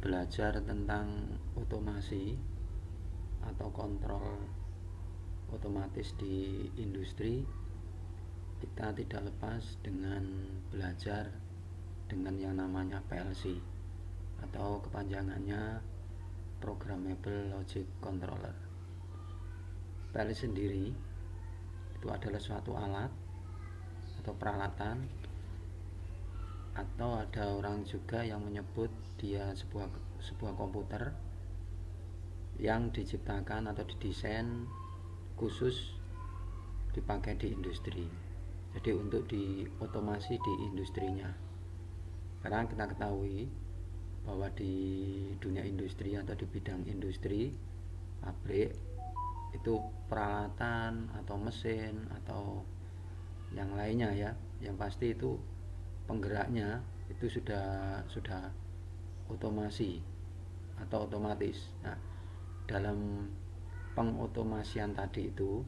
belajar tentang otomasi atau kontrol otomatis di industri, kita tidak lepas dengan belajar dengan yang namanya PLC atau kepanjangannya Programmable Logic Controller. PLC sendiri itu adalah suatu alat atau peralatan, atau ada orang juga yang menyebut dia sebuah komputer yang diciptakan atau didesain khusus dipakai di industri. Jadi untuk diotomasi di industrinya. Karena kita ketahui bahwa di dunia industri atau di bidang industri, pabrik itu peralatan atau mesin atau yang lainnya ya, yang pasti itu penggeraknya itu sudah otomasi atau otomatis. Nah, dalam pengotomasian tadi itu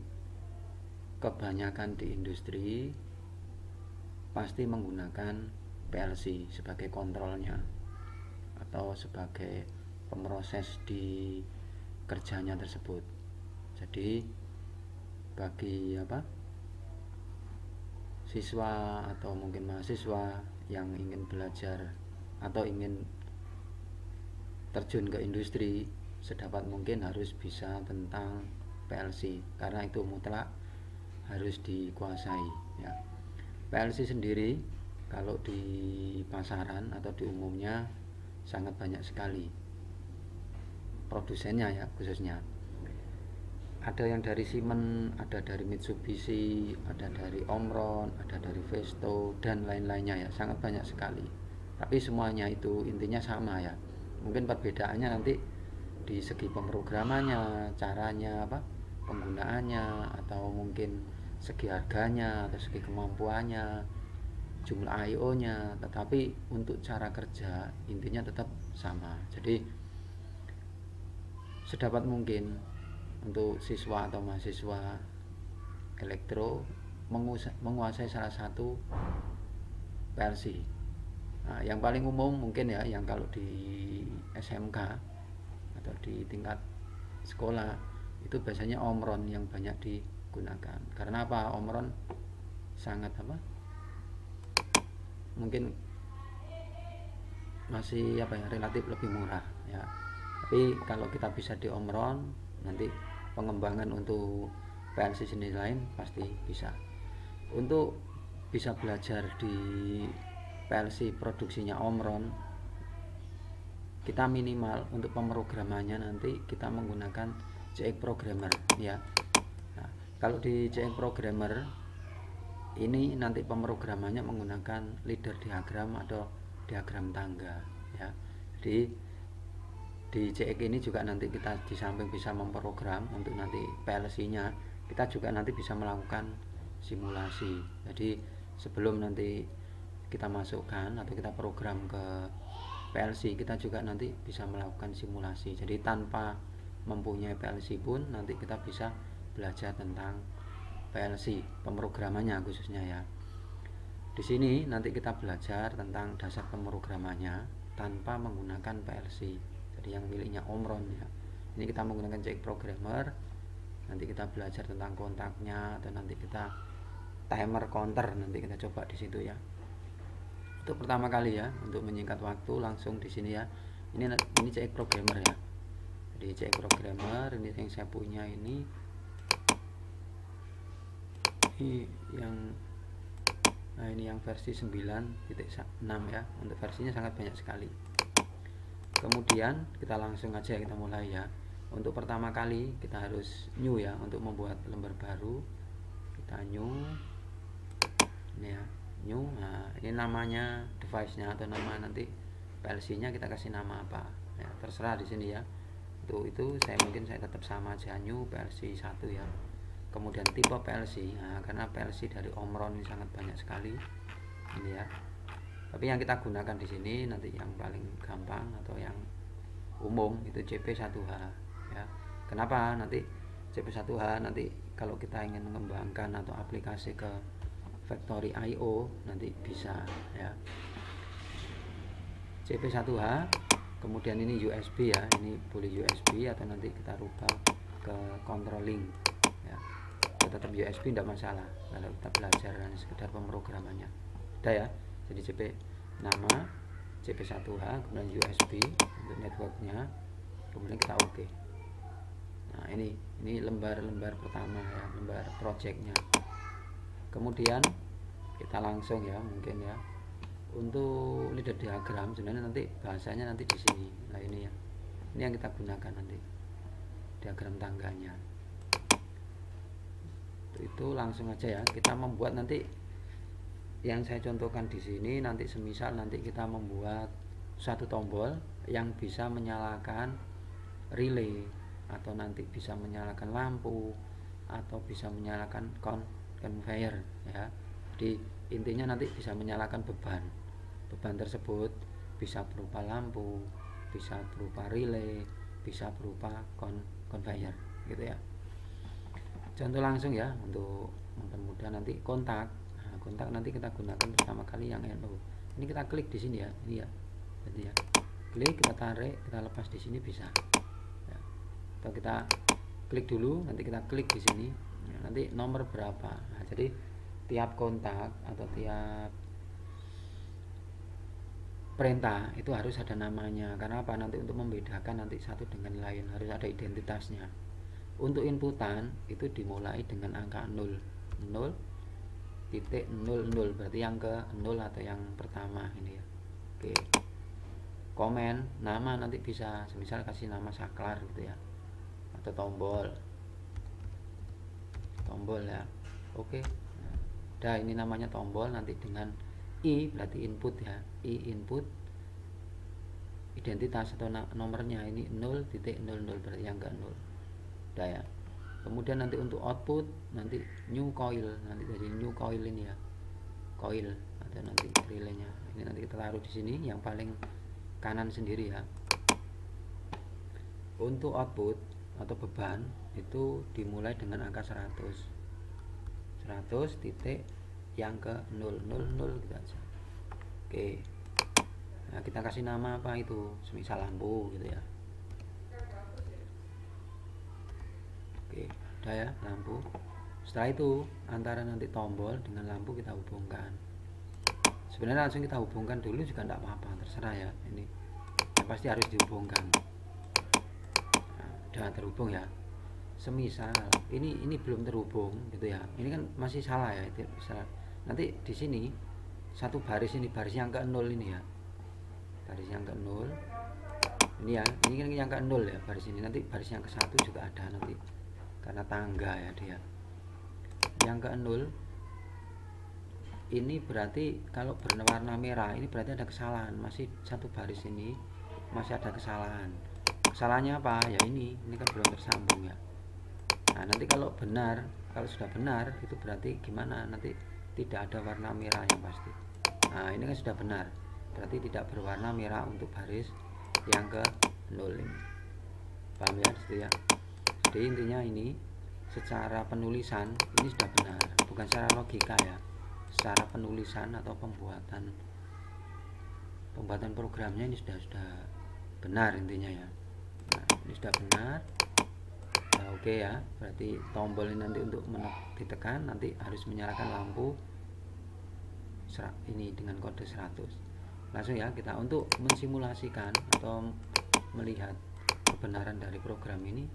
kebanyakan di industri pasti menggunakan PLC sebagai kontrolnya atau sebagai pemroses di kerjanya tersebut. Jadi bagi siswa atau mungkin mahasiswa yang ingin belajar atau ingin terjun ke industri, sedapat mungkin harus bisa tentang PLC karena itu mutlak harus dikuasai ya. PLC sendiri kalau di pasaran atau di umumnya sangat banyak sekali produsennya ya, khususnya ada yang dari Siemens, ada dari Mitsubishi, ada dari Omron, ada dari Vesto dan lain-lainnya ya, sangat banyak sekali. Tapi semuanya itu intinya sama ya. Mungkin perbedaannya nanti di segi pemrogramannya, caranya penggunaannya, atau mungkin segi harganya atau segi kemampuannya, jumlah I/O-nya, tetapi untuk cara kerja intinya tetap sama. Jadi sedapat mungkin untuk siswa atau mahasiswa elektro menguasai salah satu PLC. Nah, yang paling umum mungkin ya, yang kalau di SMK atau di tingkat sekolah itu biasanya Omron yang banyak digunakan. Karena apa? Omron sangat mungkin masih relatif lebih murah ya. Tapi kalau kita bisa di Omron, nanti pengembangan untuk PLC jenis lain pasti bisa. Untuk bisa belajar di PLC produksinya Omron, kita minimal untuk pemrogramannya nanti kita menggunakan JX Programmer ya. Nah, kalau di JX Programmer ini nanti pemrogramannya menggunakan leader diagram atau diagram tangga ya. Jadi di JX ini juga nanti kita di samping bisa memprogram untuk nanti PLC-nya, kita juga nanti bisa melakukan simulasi. Jadi sebelum nanti kita masukkan atau kita program ke PLC, kita juga nanti bisa melakukan simulasi. Jadi tanpa mempunyai PLC pun nanti kita bisa belajar tentang PLC, pemrogramannya khususnya ya. Di sini nanti kita belajar tentang dasar pemrogramannya tanpa menggunakan PLC. Jadi yang miliknya Omron ya. Ini kita menggunakan JX Programmer. Nanti kita belajar tentang kontaknya, atau nanti kita timer counter, nanti kita coba di situ ya. Untuk pertama kali ya, untuk menyingkat waktu langsung di sini ya. Ini JX Programmer ya. Jadi JX Programmer ini yang saya punya ini yang versi 9.6 ya. Untuk versinya sangat banyak sekali. Kemudian kita langsung aja kita mulai ya. Untuk pertama kali kita harus new ya, untuk membuat lembar baru kita new ini ya, new. Nah, ini namanya device-nya atau nama nanti PLC-nya kita kasih nama apa ya, terserah di sini ya. Untuk itu saya tetap sama aja, new PLC 1 ya. Kemudian tipe PLC, nah, karena PLC dari Omron ini sangat banyak sekali ini ya. Tapi yang kita gunakan di sini nanti yang paling gampang atau yang umum itu CP1H ya. Kenapa? Nanti CP1H nanti kalau kita ingin mengembangkan atau aplikasi ke factory I/O nanti bisa ya. CP1H Kemudian ini USB ya, ini boleh USB atau nanti kita rubah ke controlling ya. Tetap USB tidak masalah kalau kita belajar sekedar pemrogramannya. Udah ya. Jadi CP nama, CP1H, kemudian USB untuk networknya, kemudian kita oke. Nah ini lembar-lembar pertama ya, lembar projectnya. Kemudian kita langsung ya, mungkin ya, untuk leader diagram sebenarnya nanti bahasanya nanti di sini. Nah ini ya, ini yang kita gunakan nanti diagram tangganya. Itu langsung aja ya, kita membuat nanti yang saya contohkan di sini. Nanti semisal nanti kita membuat satu tombol yang bisa menyalakan relay, atau nanti bisa menyalakan lampu, atau bisa menyalakan conveyor ya. Di intinya nanti bisa menyalakan beban tersebut bisa berupa lampu, bisa berupa relay, bisa berupa conveyor gitu ya. Contoh langsung ya untuk mempermudah nanti kontak. Nah, kontak nanti kita gunakan pertama kali yang NO. Ini kita klik di sini ya, ini ya. Jadi ya, klik, kita tarik, kita lepas di sini bisa. Ya. Atau kita klik dulu, nanti kita klik di sini. Ya, nanti nomor berapa. Nah, jadi tiap kontak atau tiap perintah itu harus ada namanya. Karena apa? Nanti untuk membedakan nanti satu dengan lain harus ada identitasnya. Untuk inputan itu dimulai dengan angka 0, 0.00, berarti yang ke 0 atau yang pertama ini ya. Oke. Komen nama nanti bisa semisal kasih nama saklar gitu ya, atau tombol ya. Oke. Nah, ini namanya tombol, nanti dengan I berarti input ya, I input, identitas atau nomornya ini 0.00, berarti yang ke 0. Udah ya. Kemudian nanti untuk output nanti new coil, nanti jadi new coil ini ya, coil atau nanti relaynya ini nanti kita taruh di sini yang paling kanan sendiri ya. Untuk output atau beban itu dimulai dengan angka 100 titik yang ke 000 gitu aja. Oke. Nah, kita kasih nama apa itu, semisal lampu gitu ya. Oke, udah ya, lampu. Setelah itu antara nanti tombol dengan lampu kita hubungkan. Sebenarnya langsung kita hubungkan dulu juga tidak apa-apa, terserah ya. Ini yang pasti harus dihubungkan. Nah, udah terhubung ya. Semisal ini belum terhubung gitu ya. Ini kan masih salah ya. Itu bisa nanti di sini satu baris, ini baris yang ke 0 ini ya. Baris yang ke 0. Ini ya, ini kan yang ke 0 ya baris ini. Nanti baris yang ke 1 juga ada nanti. Karena tangga ya dia. Yang ke 0 ini berarti kalau berwarna merah ini berarti ada kesalahan, masih satu baris ini masih ada kesalahan. Kesalahannya apa ya, ini kan belum tersambung ya. Nah nanti kalau benar, kalau sudah benar itu berarti gimana, nanti tidak ada warna merah yang pasti. Nah ini kan sudah benar, berarti tidak berwarna merah untuk baris yang ke 0 ini. Paham ya disitu ya. Jadi intinya ini secara penulisan ini sudah benar, bukan secara logika ya. Secara penulisan atau pembuatan programnya ini sudah benar intinya ya. Nah, ini sudah benar. Nah, oke ya, berarti tombol ini nanti untuk ditekan nanti harus menyalakan lampu ini dengan kode 100. Langsung ya kita untuk mensimulasikan atau melihat kebenaran dari program ini,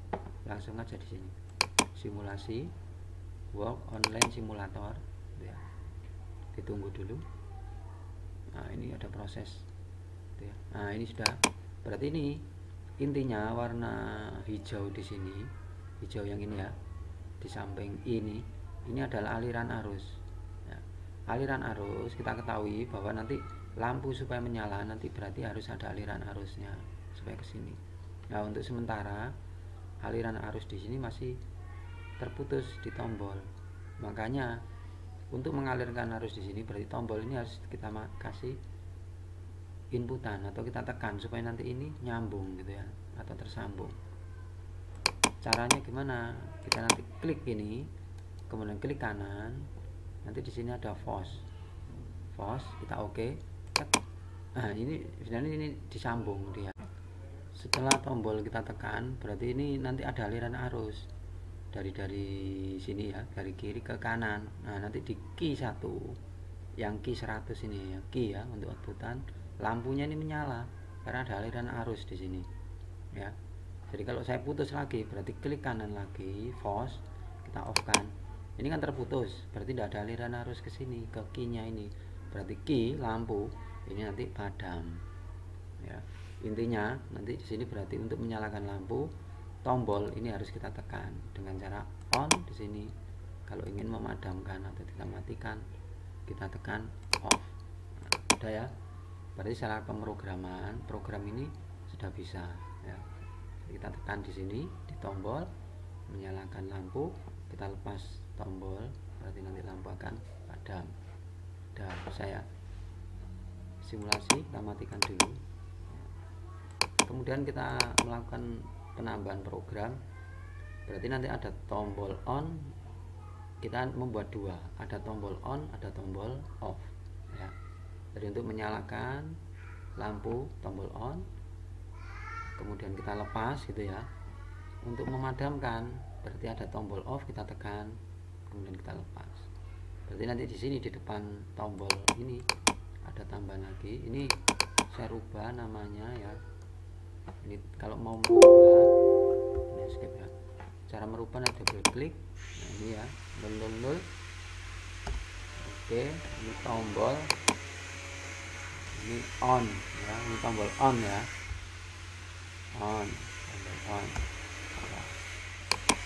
langsung aja di sini. Simulasi work online simulator ya. Ditunggu dulu. Nah ini ada proses ya. Nah ini sudah, berarti ini intinya warna hijau di sini, hijau yang ini ya, di samping ini adalah aliran arus ya. Aliran arus kita ketahui bahwa nanti lampu supaya menyala nanti berarti harus ada aliran arusnya supaya ke sini. Nah untuk sementara aliran arus di sini masih terputus di tombol, makanya untuk mengalirkan arus di sini berarti tombol ini harus kita kasih inputan atau kita tekan supaya nanti ini nyambung gitu ya, atau tersambung. Caranya gimana? Kita nanti klik ini, kemudian klik kanan, nanti di sini ada force, kita oke. Nah ini sebenarnya ini disambung dia. setelah tombol kita tekan, berarti ini nanti ada aliran arus dari sini ya, dari kiri ke kanan. Nah, nanti di key 1, yang key 100 ini ya, key ya untuk outputan, lampunya ini menyala karena ada aliran arus di sini ya. Jadi kalau saya putus lagi, berarti klik kanan lagi, force, kita off kan. Ini kan terputus, berarti tidak ada aliran arus ke sini, ke key-nya ini. Berarti key lampu ini nanti padam. Ya. Intinya nanti di sini berarti untuk menyalakan lampu, tombol ini harus kita tekan dengan cara on di sini. Kalau ingin memadamkan atau kita matikan, kita tekan off. Nah, udah ya. Berarti secara pemrograman, program ini sudah bisa ya. Kita tekan di sini di tombol menyalakan lampu, kita lepas tombol, berarti nanti lampu akan padam. Udah saya simulasi, kita matikan dulu. Kemudian kita melakukan penambahan program, berarti nanti ada tombol on, kita membuat dua, ada tombol on, ada tombol off ya. Jadi untuk menyalakan lampu tombol on, kemudian kita lepas gitu ya. Untuk memadamkan berarti ada tombol off, kita tekan, kemudian kita lepas. Berarti nanti di sini di depan tombol ini ada tambahan lagi. Ini saya rubah namanya ya. Ini kalau mau merubah, ini skip ya. Cara merubah ada double klik. Nah, ini ya, 000. Oke, ini tombol. Ini on ya, ini tombol on ya. On, tombol on.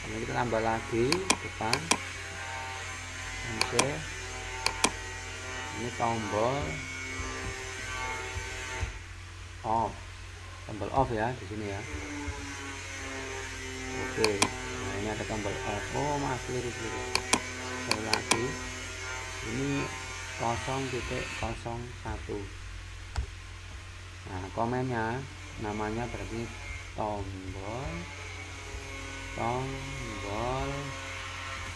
Ini kita tambah lagi depan. Oke. Ini tombol off. Tombol off ya di sini ya. Oke, nah ini ada tombol off. Oh maaf, keliru. Sekali lagi, ini 0.01. Nah komennya namanya berarti tombol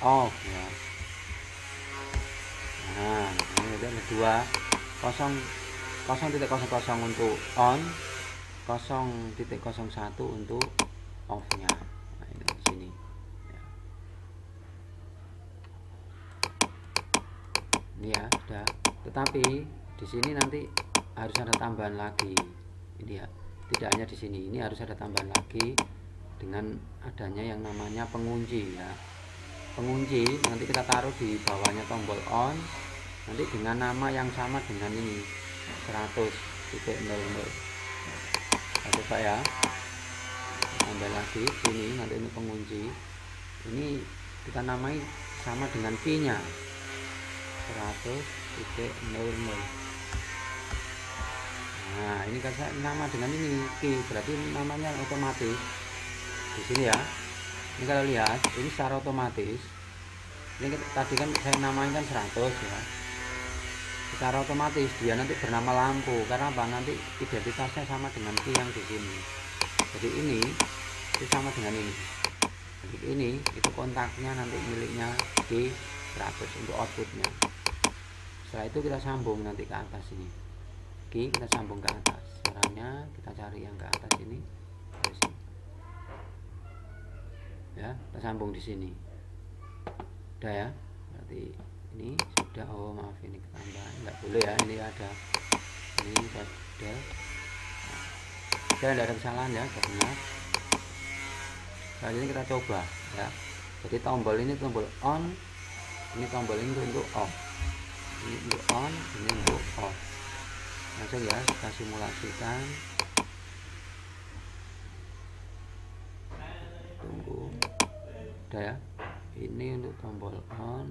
off ya. Nah ini ada dua, 0.00 untuk on, 0.01 untuk off nya. Nah ini di sini ya. Ini ya sudah, tetapi di sini nanti harus ada tambahan lagi. Ini ya, tidak hanya di sini, ini harus ada tambahan lagi dengan adanya yang namanya pengunci ya. Pengunci nanti kita taruh di bawahnya tombol on, nanti dengan nama yang sama dengan ini 100.00. Nah, coba ya, tambah lagi sini, nanti ini pengunci, ini kita namai sama dengan key nya 100.00. Nah ini kan saya nama dengan ini key, berarti namanya otomatis di sini ya. Ini kalau lihat ini secara otomatis, ini tadi kan saya namain kan 100 ya, secara otomatis dia nanti bernama lampu karena apa, nanti identitasnya sama dengan key yang di sini. Jadi ini itu sama dengan ini. Jadi ini itu kontaknya nanti miliknya key 100 untuk outputnya. Setelah itu kita sambung nanti ke atas ini, key kita sambung ke atas. Caranya kita cari yang ke atas ini, dari sini ya, kita sambung di sini. Udah ya, berarti ini sudah. Oh maaf, ini ketambahan, nggak boleh ya, ini ada, ini sudah tidak ada kesalahan ya, sudah benar. Selanjutnya kita coba ya. Jadi tombol ini tombol on, ini tombol ini untuk off, ini untuk on, ini untuk off. Langsung ya kita simulasikan. Tunggu. Udah ya, ini untuk tombol on.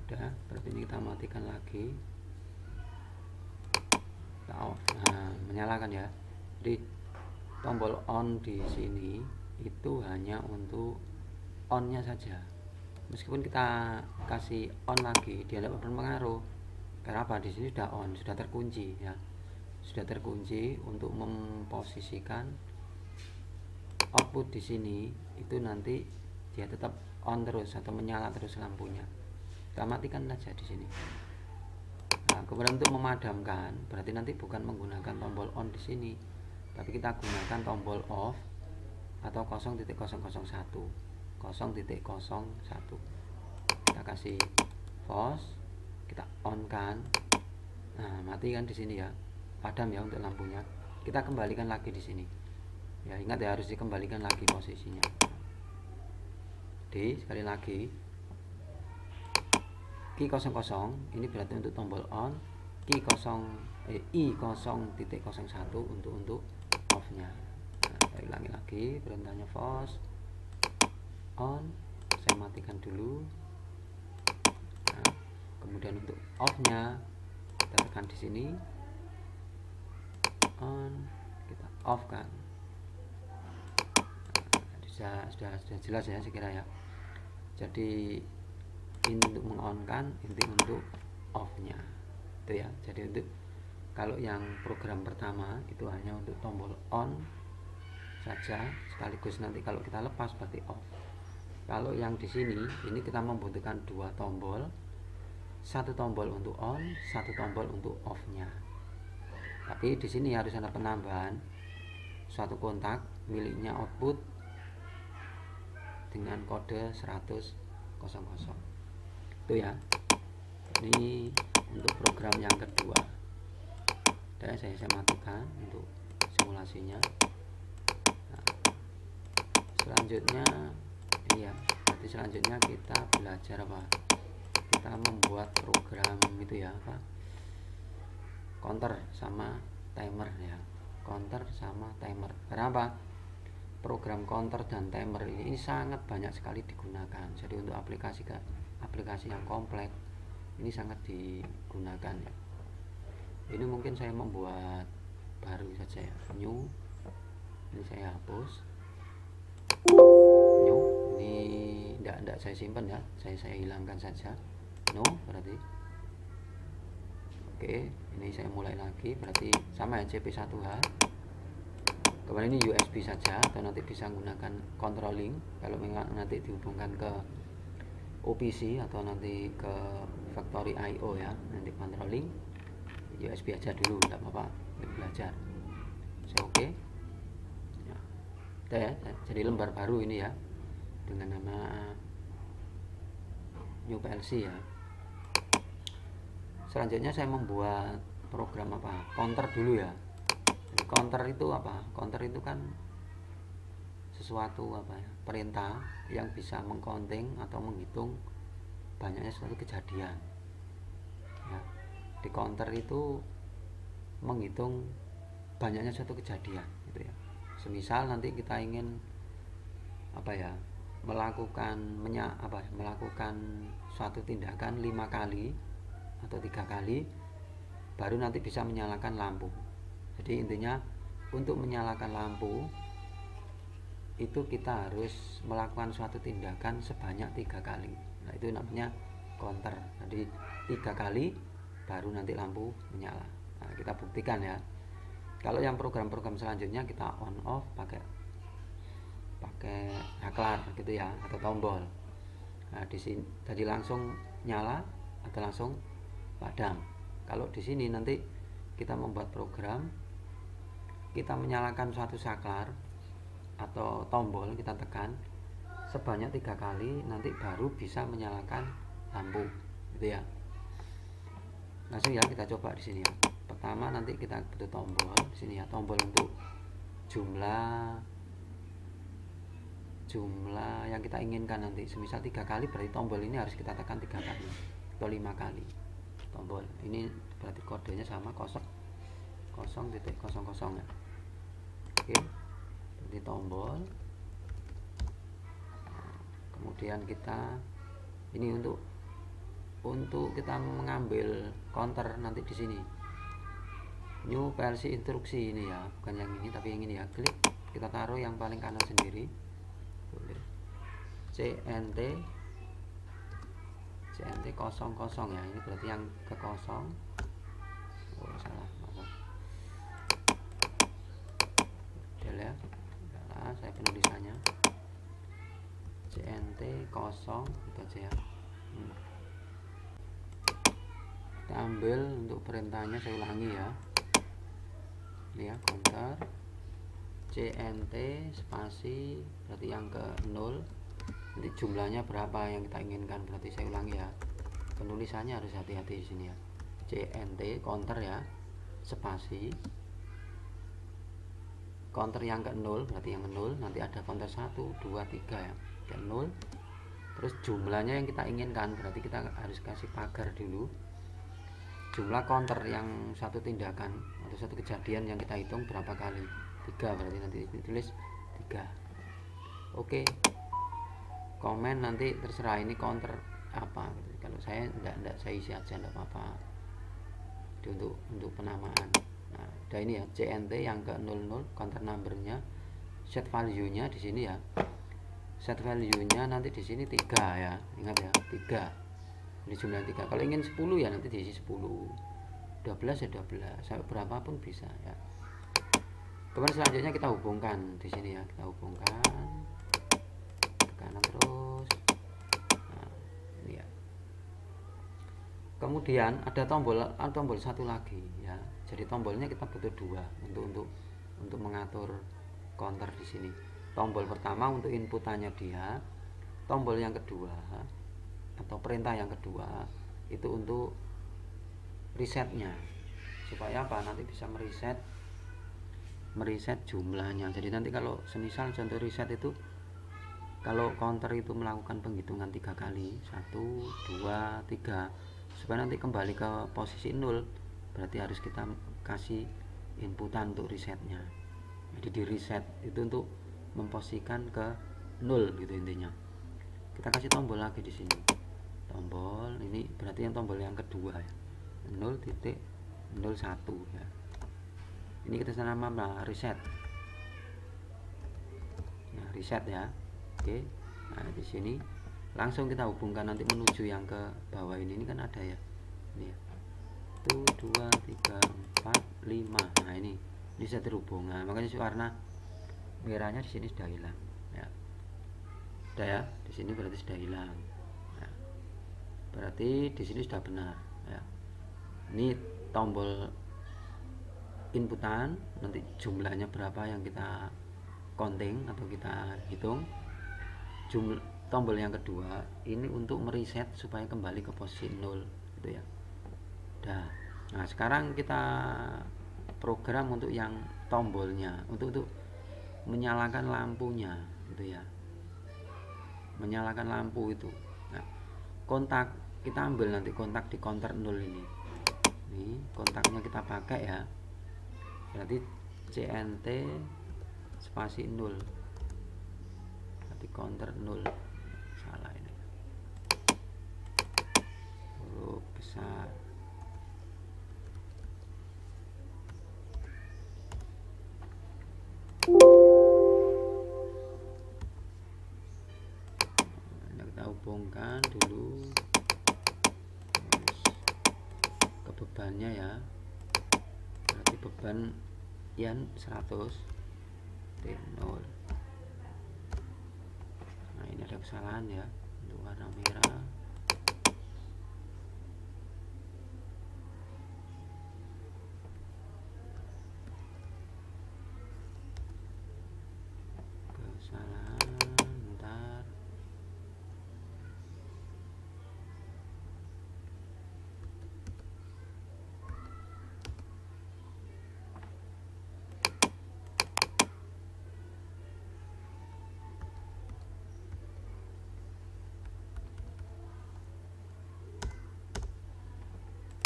Udah, berarti ini kita matikan lagi, kita off. Nah menyalakan ya. Jadi tombol on di sini itu hanya untuk on-nya saja. Meskipun kita kasih on lagi, dia tidak berpengaruh. Karena apa? Di sini sudah on, sudah terkunci ya. Sudah terkunci untuk memposisikan output di sini itu nanti dia tetap on terus atau menyala terus lampunya. kita matikan saja di sini. Nah, kemudian untuk memadamkan berarti nanti bukan menggunakan tombol on di sini, tapi kita gunakan tombol off atau 0.001 0.01. Kita kasih pause, kita on kan. Nah, mati kan di sini ya, padam ya untuk lampunya. Kita kembalikan lagi di sini. Ya, ingat ya, harus dikembalikan lagi posisinya. Sekali lagi. Key 00 ini berarti untuk tombol on, I 0.01 untuk off-nya. Nah, saya ulangi lagi, perintahnya pause, on, saya matikan dulu. Nah, kemudian untuk off-nya kita tekan di sini, on, kita off kan. Nah, sudah jelas ya sekira ya. Jadi ini untuk mengon-kan, ini untuk off-nya itu ya. Jadi untuk kalau yang program pertama itu hanya untuk tombol on saja, sekaligus nanti kalau kita lepas berarti off. Kalau yang di sini ini kita membutuhkan dua tombol, satu tombol untuk on, satu tombol untuk off-nya. Tapi di sini harus ada penambahan suatu kontak miliknya output dengan kode 100.00 itu ya. Ini untuk program yang kedua. Dan saya matikan untuk simulasinya. Nah, selanjutnya iya, berarti selanjutnya kita belajar apa? Kita membuat program itu ya, apa? Counter sama timer ya. Counter sama timer. Kenapa? Program counter dan timer ini sangat banyak sekali digunakan. Jadi untuk aplikasi yang kompleks ini sangat digunakan ya. Ini mungkin saya membuat baru saja ya, new. Ini saya hapus. New. Ini tidak saya simpan ya. Saya hilangkan saja. No berarti. Oke, ini saya mulai lagi. Berarti sama ya, CP1H. Kemudian ini USB saja, atau nanti bisa menggunakan controlling kalau memang nanti dihubungkan ke OPC atau nanti ke factory IO ya, nanti controlling USB aja dulu, tidak apa-apa, belajar. Saya oke. Ya. Ya, jadi lembar baru ini ya dengan nama New PLC ya. Selanjutnya saya membuat program apa? Counter dulu ya. Jadi counter itu apa? Counter itu kan sesuatu apa ya? Perintah yang bisa mengcounting atau menghitung banyaknya suatu kejadian. Ya. Di counter itu menghitung banyaknya suatu kejadian, gitu ya. Semisal nanti kita ingin apa ya? Melakukan suatu tindakan 5 kali atau 3 kali, baru nanti bisa menyalakan lampu. Jadi intinya untuk menyalakan lampu itu kita harus melakukan suatu tindakan sebanyak 3 kali. Nah, itu namanya counter. Jadi 3 kali baru nanti lampu menyala. Nah, kita buktikan ya. Kalau yang program-program selanjutnya kita on off pakai saklar gitu ya, atau tombol. Nah, di sini tadi langsung nyala atau langsung padam. Kalau di sini nanti kita membuat program, kita menyalakan suatu saklar atau tombol, kita tekan sebanyak 3 kali, nanti baru bisa menyalakan lampu, gitu ya. Langsung ya kita coba di sini ya. Pertama nanti kita butuh tombol di sini ya, tombol untuk jumlah yang kita inginkan nanti. Semisal 3 kali berarti tombol ini harus kita tekan 3 kali atau 5 kali. Tombol ini berarti kodenya sama 0.00 ya. Oke, jadi tombol. Kemudian kita ini untuk kita mengambil counter nanti di sini. New PLC instruksi ini ya, bukan yang ini tapi yang ini ya. Klik, kita taruh yang paling kanan sendiri. Boleh. CNT 00 ya. Ini berarti yang ke 0. Oh, salah. Ya, nah, saya penulisannya CNT 0 itu aja ya. Kita ambil untuk perintahnya, saya ulangi ya. Ini ya, counter CNT spasi berarti yang ke 0, nanti jumlahnya berapa yang kita inginkan. Berarti saya ulangi ya, penulisannya harus hati-hati di sini ya. CNT counter ya, spasi counter yang ke 0, berarti yang ke 0, nanti ada counter 1 2 3 ya, ke 0, terus jumlahnya yang kita inginkan, berarti kita harus kasih pagar dulu. Jumlah counter yang satu tindakan atau satu kejadian yang kita hitung berapa kali, 3, berarti nanti ditulis 3. Oke, komen nanti terserah ini counter apa gitu. Kalau saya enggak saya isi aja, enggak apa-apa untuk penamaan. Nah, ada ini ya, CNT yang ke 00 counter numbernya, set value nya di sini ya, set value nya nanti di sini 3 ya, ingat ya, 3 ini jumlah 3. Kalau ingin 10 ya nanti diisi 10, 12 ya 12, sampai berapapun bisa ya. Kemudian selanjutnya kita hubungkan di sini ya, kita hubungkan ke kanan terus. Nah, ini ya. Kemudian ada tombol satu lagi ya. Jadi tombolnya kita butuh 2 untuk mengatur counter di sini. Tombol pertama untuk inputannya dia, tombol yang kedua atau perintah yang kedua itu untuk resetnya, supaya apa, nanti bisa mereset jumlahnya. Jadi nanti kalau semisal contoh reset itu, kalau counter itu melakukan penghitungan 3 kali, 1 2 3, supaya nanti kembali ke posisi 0, berarti harus kita kasih inputan untuk resetnya. Jadi di reset itu untuk memposisikan ke 0 gitu intinya. Kita kasih tombol lagi di sini, tombol ini berarti yang tombol yang kedua ya, 0.01 ya. Ini kita nama reset. Nah, reset ya. Oke. Nah, di sini langsung kita hubungkan nanti menuju yang ke bawah ini kan ada ya. Ini ya. 1 2 3 4 5. Nah, ini sudah terhubung. Nah, makanya warna merahnya di sini sudah hilang ya. Sudah ya, di sini berarti sudah hilang. Berarti di sini sudah benar ya. Ini tombol inputan, nanti jumlahnya berapa yang kita counting atau kita hitung. Tombol yang kedua ini untuk mereset supaya kembali ke posisi 0 gitu ya. Nah, sekarang kita program untuk yang tombolnya, untuk menyalakan lampunya gitu ya. Menyalakan lampu itu. Nah, kontak kita ambil nanti kontak di counter 0 ini. Ini kontaknya kita pakai ya. Berarti CNT spasi 0. Berarti counter 0. Salah ini. Huruf besar. Nah, kita hubungkan dulu ke bebannya ya. Berarti beban yang 100 T0. Nah, ini ada kesalahan ya untuk warna merah. Kesalahan, bentar.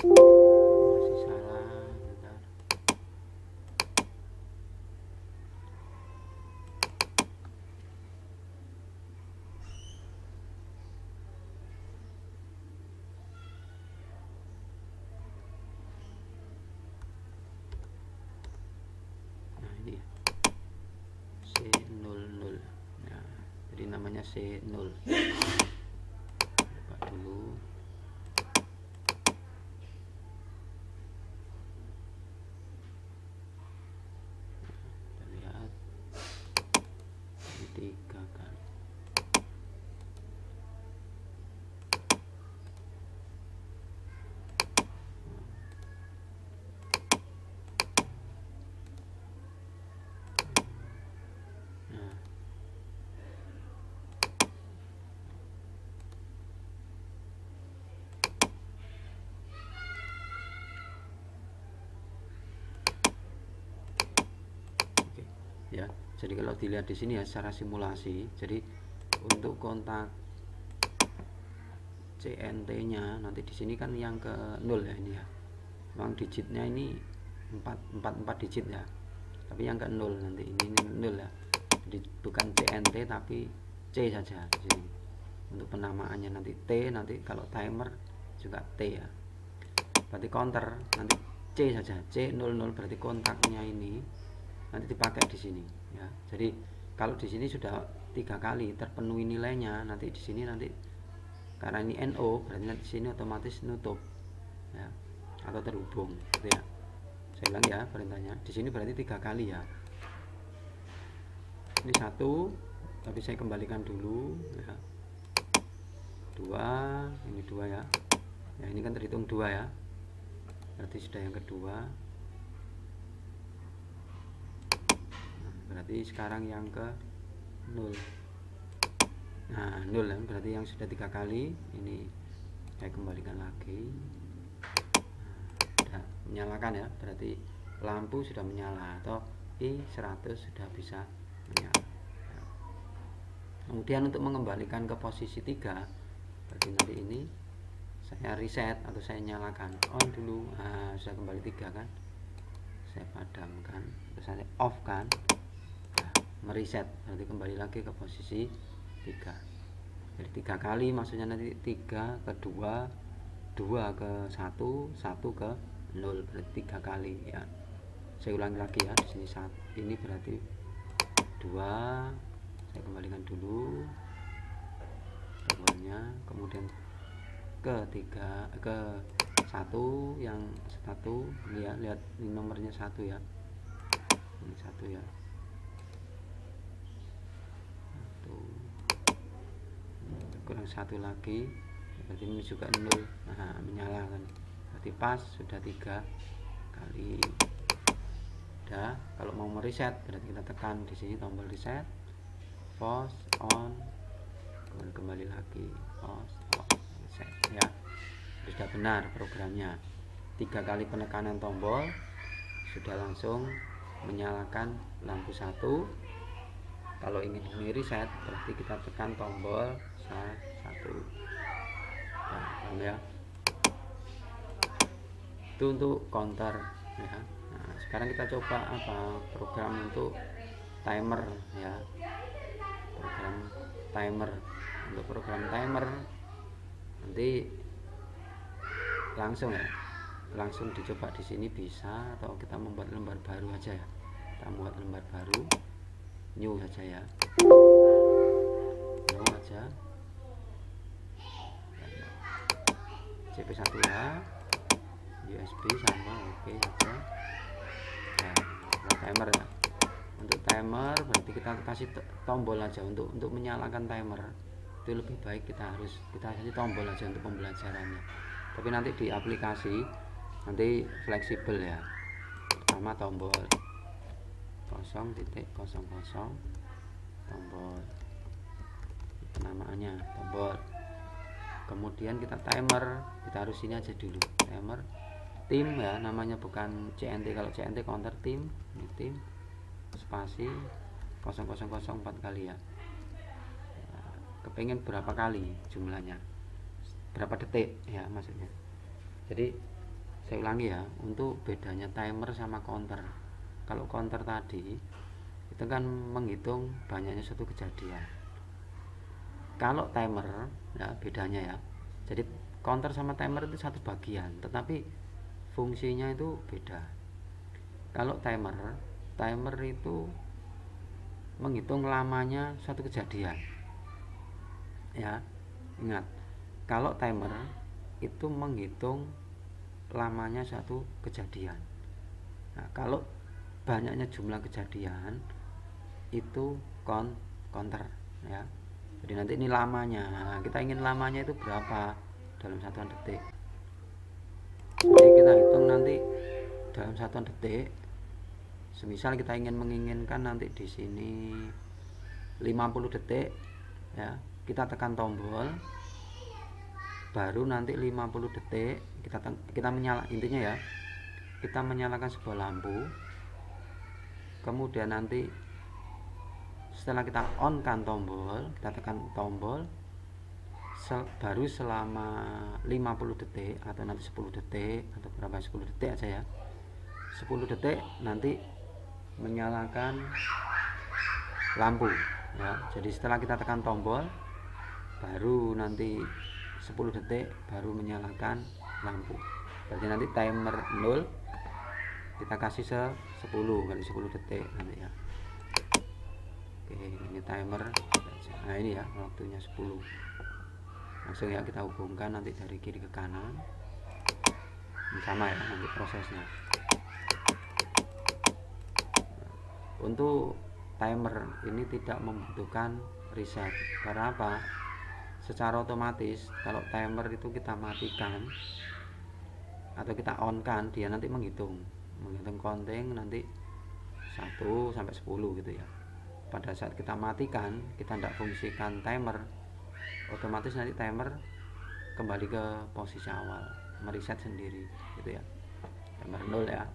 Masih salah, bentar. Nah, ini C00. Nah, jadi namanya C0. Buka dulu. Kita lihat ini 3 kali. Jadi kalau dilihat di sini ya secara simulasi, jadi untuk kontak CNT nya nanti di sini kan yang ke 0 ya ini ya, memang digitnya ini 4 digit ya, tapi yang ke 0 nanti ini 0 ya, jadi bukan CNT tapi C saja di sini untuk penamaannya. Nanti T, nanti kalau timer juga T ya, berarti counter nanti C saja, C00, berarti kontaknya ini nanti dipakai di sini ya. Jadi kalau di sini sudah 3 kali terpenuhi nilainya, nanti di sini nanti karena ini NO berarti nanti di sini otomatis nutup ya, atau terhubung gitu ya. Saya ulang ya perintahnya, di sini berarti 3 kali ya. Ini 1, tapi saya kembalikan dulu ya. 2, ini 2 ya. Ya ini kan terhitung 2 ya, berarti sudah yang kedua. Nah, berarti sekarang yang ke 0. Nah 0 ya, berarti yang sudah 3 kali. Ini saya kembalikan lagi. Nah, sudah menyalakan ya, berarti lampu sudah menyala atau I100 sudah bisa menyala ya. Kemudian untuk mengembalikan ke posisi 3, berarti nanti ini saya reset atau saya nyalakan on dulu. Nah, sudah kembali 3 kan, saya padamkan terus saya off kan. Nah, mereset berarti kembali lagi ke posisi 3. Jadi 3 kali maksudnya nanti 3 ke 2, 2 ke 1, 1 ke 0, berarti 3 kali ya. Saya ulangi lagi ya, di sini ini berarti 2, saya kembalikan dulu keduanya, kemudian ke 3 ke 1 yang 1 ini ya, lihat ini nomornya 1 ya, ini 1 ya, 1 kurang 1 lagi berarti ini juga 0. Nah menyala kan, berarti pas sudah 3 kali. Udah, kalau mau mereset berarti kita tekan di sini tombol reset, pause on, kemudian kembali lagi pause on, reset ya. Sudah benar programnya, 3 kali penekanan tombol sudah langsung menyalakan lampu 1. Kalau ingin reset berarti kita tekan tombol 1 ya. Itu untuk counter ya. Nah, sekarang kita coba program untuk timer ya. Program timer, untuk program timer nanti langsung ya, langsung dicoba di sini bisa, atau kita membuat lembar baru aja ya. Kita buat lembar baru, new saja ya, new aja, CP1H, USB sama oke saja. Nah, timer ya. Untuk timer berarti kita kasih tombol aja untuk menyalakan timer. Itu lebih baik kita kasih tombol aja untuk pembelajarannya. Tapi nanti di aplikasi nanti fleksibel ya. Pertama tombol 0.00, tombol penamaannya tombol. Kemudian kita timer, kita harus ini aja dulu, timer tim ya, namanya bukan CNT. Kalau CNT counter tim, ini tim spasi 0004 kali ya. Kepengen berapa kali jumlahnya, berapa detik ya maksudnya. Jadi saya ulangi ya, untuk bedanya timer sama counter. Kalau counter tadi itu kan menghitung banyaknya suatu kejadian. Kalau timer ya bedanya ya, jadi counter sama timer itu satu bagian tetapi fungsinya itu beda. Kalau timer itu menghitung lamanya suatu kejadian ya, ingat, kalau timer itu menghitung lamanya satu kejadian. Nah, kalau banyaknya jumlah kejadian itu counter ya. Jadi nanti ini lamanya, nah, kita ingin lamanya itu berapa dalam satuan detik. Jadi kita hitung nanti dalam satuan detik. Semisal kita menginginkan nanti di sini 50 detik ya, kita tekan tombol baru nanti 50 detik kita menyala, intinya ya kita menyalakan sebuah lampu, kemudian nanti setelah kita on kan tombol, kita tekan tombol, baru selama 50 detik atau nanti 10 detik atau berapa, 10 detik aja ya, 10 detik nanti menyalakan lampu ya. Jadi setelah kita tekan tombol baru nanti 10 detik baru menyalakan lampu. Berarti nanti timer 0 kita kasih 10 kali 10 detik nanti ya. Oke, ini timer. Nah ini ya waktunya 10. Langsung ya kita hubungkan nanti dari kiri ke kanan. Ini sama ya nanti prosesnya. Untuk timer ini tidak membutuhkan reset. Karena apa? Secara otomatis kalau timer itu kita matikan atau kita on kan, dia nanti menghitung counting nanti 1 sampai 10 gitu ya. Pada saat kita matikan, kita tidak fungsikan timer, otomatis nanti timer kembali ke posisi awal, mereset sendiri gitu ya. Timer 0 ya.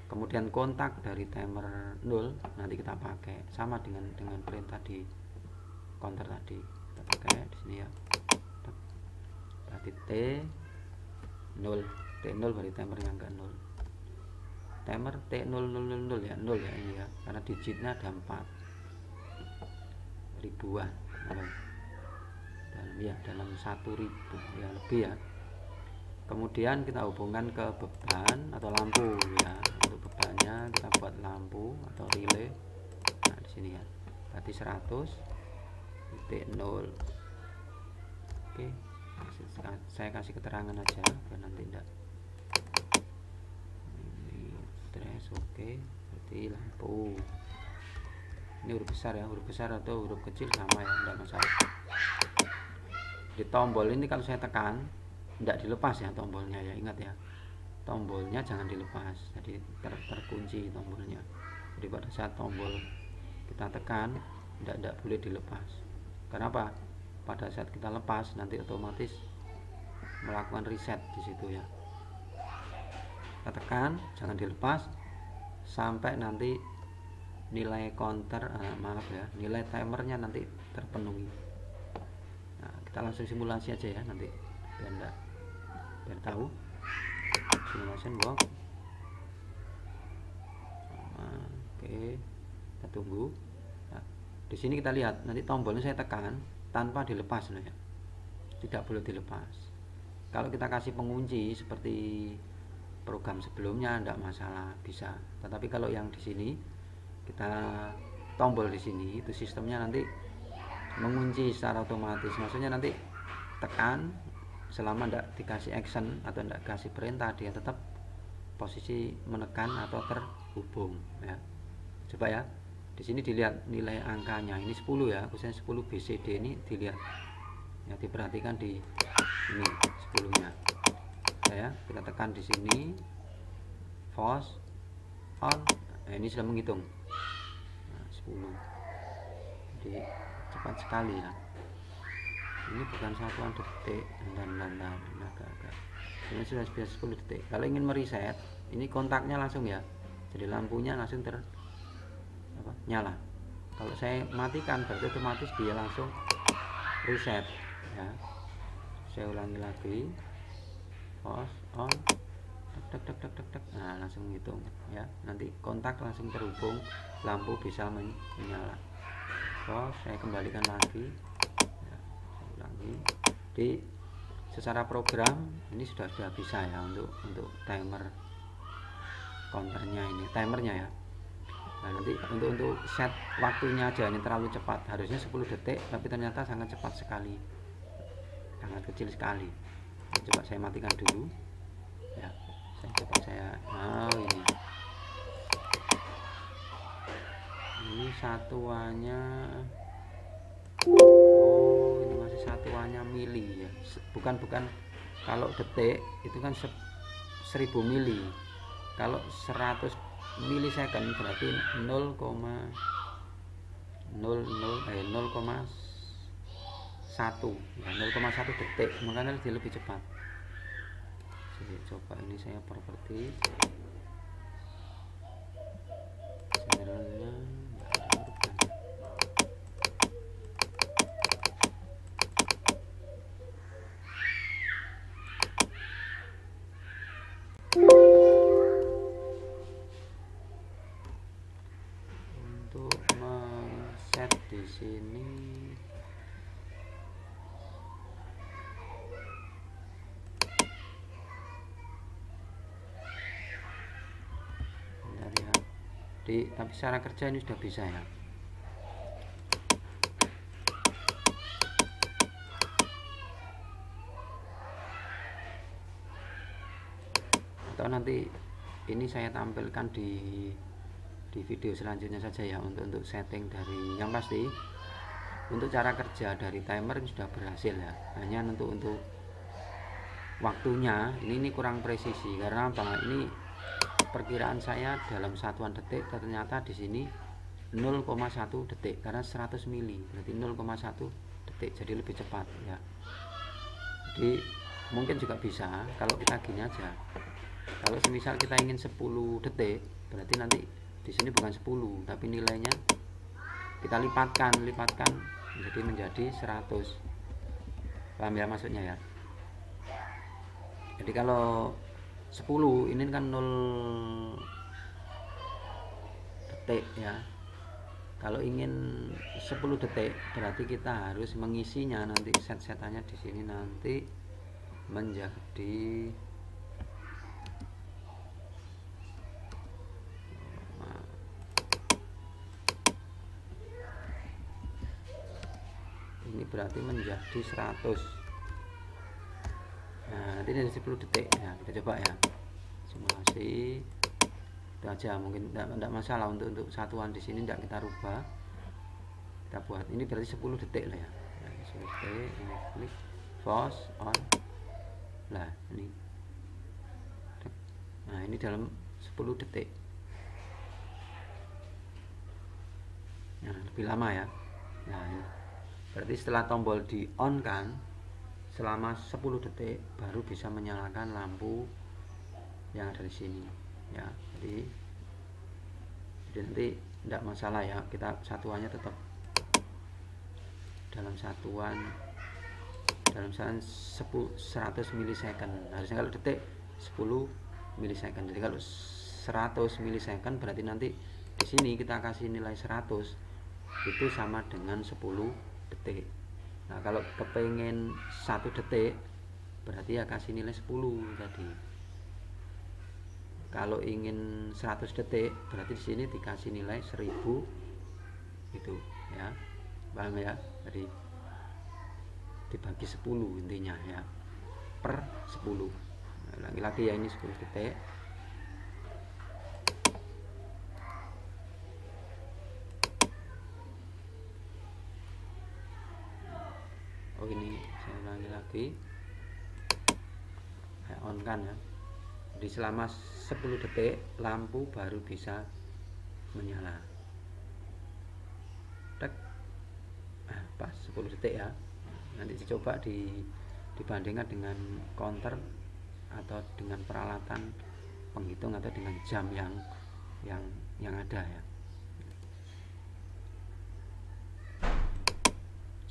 Kemudian kontak dari timer 0 nanti kita pakai sama dengan perintah di counter tadi. Kita pakai di sini ya. Berarti T0 berarti timernya enggak 0. Timer T0000 ya, 0 ya ini ya. Karena digitnya ada 4 ribuan. Dalam 1000 ya lebih ya. Kemudian kita hubungkan ke beban atau lampu ya. Untuk bebannya kita buat lampu atau relay. Nah di sini ya. Berarti 100 titik 0. Oke, saya kasih keterangan aja biar nanti enggak. Ini trace oke. Berarti lampu. Ini huruf besar ya, huruf besar atau huruf kecil sama ya, enggak masalah. Di tombol ini kalau saya tekan tidak dilepas ya tombolnya ya, ingat ya, tombolnya jangan dilepas, jadi terkunci tombolnya. Jadi pada saat tombol kita tekan tidak boleh dilepas. Kenapa? Pada saat kita lepas nanti otomatis melakukan reset di situ ya. Kita tekan jangan dilepas sampai nanti nilai counter nilai timernya nanti terpenuhi. Nah, kita langsung simulasi aja ya nanti biar tahu. Simulation work. Oke, kita tunggu. Nah, di sini kita lihat nanti tombolnya saya tekan tanpa dilepas loh ya, tidak boleh dilepas. Kalau kita kasih pengunci seperti program sebelumnya tidak masalah, bisa. Tetapi kalau yang di sini kita tombol di sini itu sistemnya nanti mengunci secara otomatis, maksudnya nanti tekan selama tidak dikasih action atau tidak kasih perintah dia tetap posisi menekan atau terhubung ya. Coba ya di sini dilihat nilai angkanya ini 10 ya, khususnya 10 BCD ini dilihat ya, diperhatikan di ini 10-nya ya. Kita tekan di sini force on, nah, ini sudah menghitung 10. Jadi cepat sekali ya, ini bukan satuan detik dan agak ini sudah 10 detik. Kalau ingin mereset ini kontaknya langsung ya, jadi lampunya langsung nyala. Kalau saya matikan berarti otomatis dia langsung reset ya. Saya ulangi lagi, pause on, tek. Nah langsung menghitung ya, nanti kontak langsung terhubung, lampu bisa menyala. Pause, saya kembalikan lagi ya, saya ulangi. Di secara program ini sudah bisa ya untuk timer counternya, ini timernya ya. Nah nanti untuk set waktunya aja ini terlalu cepat, harusnya 10 detik tapi ternyata sangat cepat sekali, sangat kecil sekali. Nah, coba saya matikan dulu ya, ini satuannya, oh ini masih satuannya mili ya, bukan kalau detik itu kan 1000 mili, kalau 100 milisecond berarti 0,1 ya, 0,1 detik, makanya dia lebih cepat. Jadi coba ini saya properti generalnya sini bentar ya. Tapi secara kerja ini sudah bisa ya. Atau nanti ini saya tampilkan di video selanjutnya saja ya, untuk setting dari, yang pasti untuk cara kerja dari timer ini sudah berhasil ya. Hanya untuk waktunya ini kurang presisi karena apa? Ini perkiraan saya dalam satuan detik, ternyata di sini 0,1 detik karena 100 mili berarti 0,1 detik, jadi lebih cepat ya. Jadi mungkin juga bisa kalau kita gini aja. Kalau semisal kita ingin 10 detik, berarti nanti di sini bukan 10 tapi nilainya kita lipatkan jadi menjadi 100. Paham ya maksudnya ya? Jadi kalau 10 ini kan 0 detik ya. Kalau ingin 10 detik berarti kita harus mengisinya, nanti set-setannya di sini nanti menjadi ini berarti menjadi 100. Nah, nanti dari 10 detik ya, kita coba ya, simulasi itu aja. Mungkin tidak masalah untuk satuan di sini tidak kita rubah, kita buat ini berarti 10 detik lah ya. Nah, 10 detik ini klik pause on lah ini. Nah ini dalam 10 detik. Nah lebih lama ya. Nah ini berarti setelah tombol di on kan selama 10 detik baru bisa menyalakan lampu yang ada di sini ya. Jadi nanti tidak masalah ya, kita satuannya tetap dalam satuan 100 milisecond. Harusnya kalau detik 10 milisecond. Jadi kalau 100 milisecond berarti nanti di sini kita kasih nilai 100 itu sama dengan 10 detik. Nah kalau kepengen 1 detik berarti ya kasih nilai 10 tadi. Kalau ingin 100 detik berarti di sini dikasih nilai 1000 itu ya. Paham ya? Jadi dibagi 10 intinya ya, per 10. Lagi-lagi ya, ini 10 detik. Oh ini saya ulangi lagi, saya on kan ya. Jadi selama 10 detik lampu baru bisa menyala. Tek. Nah, pas 10 detik ya. Nanti dicoba dibandingkan dengan counter atau dengan peralatan penghitung atau dengan jam yang ada ya.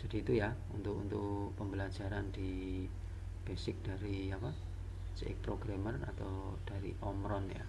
Jadi itu ya untuk pembelajaran di basic dari CX Programmer atau dari Omron ya.